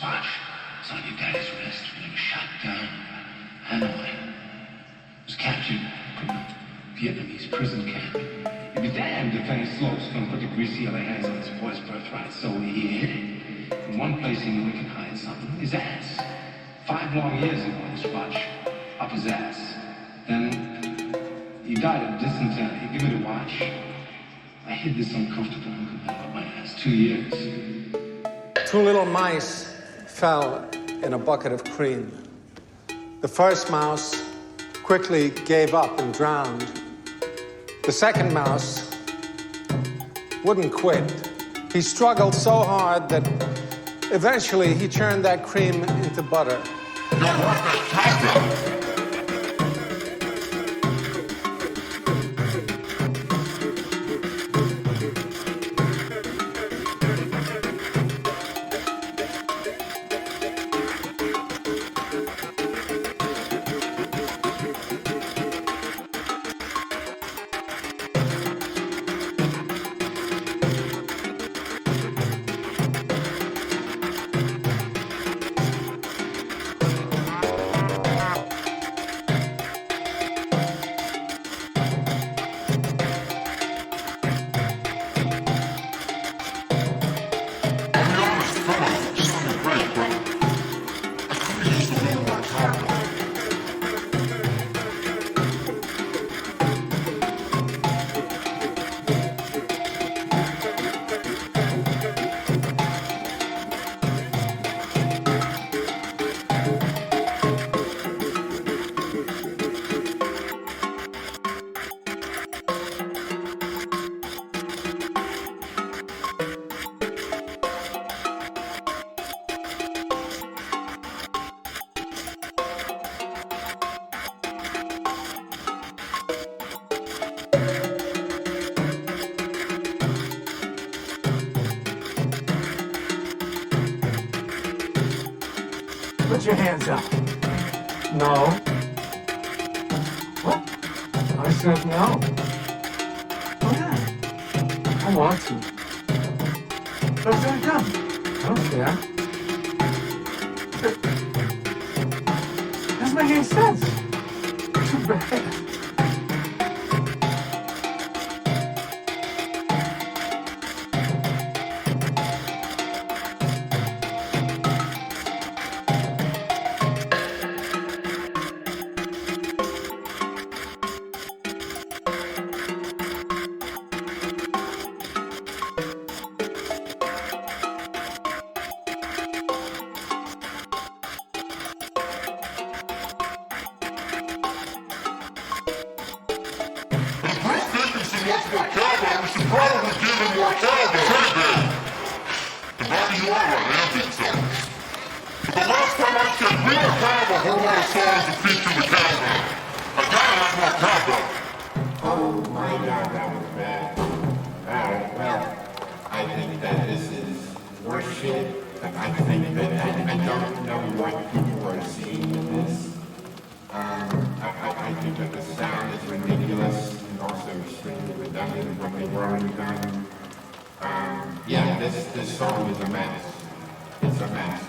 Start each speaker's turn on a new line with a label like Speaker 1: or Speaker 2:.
Speaker 1: watch was on your daddy's wrist when he was shot down in Hanoi. Was captured from a Vietnamese prison camp. You'd be damned if any slope's gonna put the greasy other hands on his boy's birthright, so he hid it. In one place he knew he could hide something, his ass. 5 long years ago, this watch, up his ass. Then he died of dysentery. He gave me the watch. I hid this uncomfortable hunk up my ass 2 years.
Speaker 2: 2 little mice fell in a bucket of cream. The first mouse quickly gave up and drowned. The second mouse wouldn't quit. He struggled so hard that eventually he turned that cream into butter.
Speaker 3: Put your hands up. No. What? I said no. Oh, yeah. I want to. But it's gonna come. I don't care. It doesn't make any sense. Too bad.
Speaker 4: Oh my God, that was bad. Well, I think that this is horseshit. I think that I don't know what people are seeing in this. I think that the sound is ridiculous and also extremely redundant of what they've already done. Yeah, this song is a mess. It's a mess.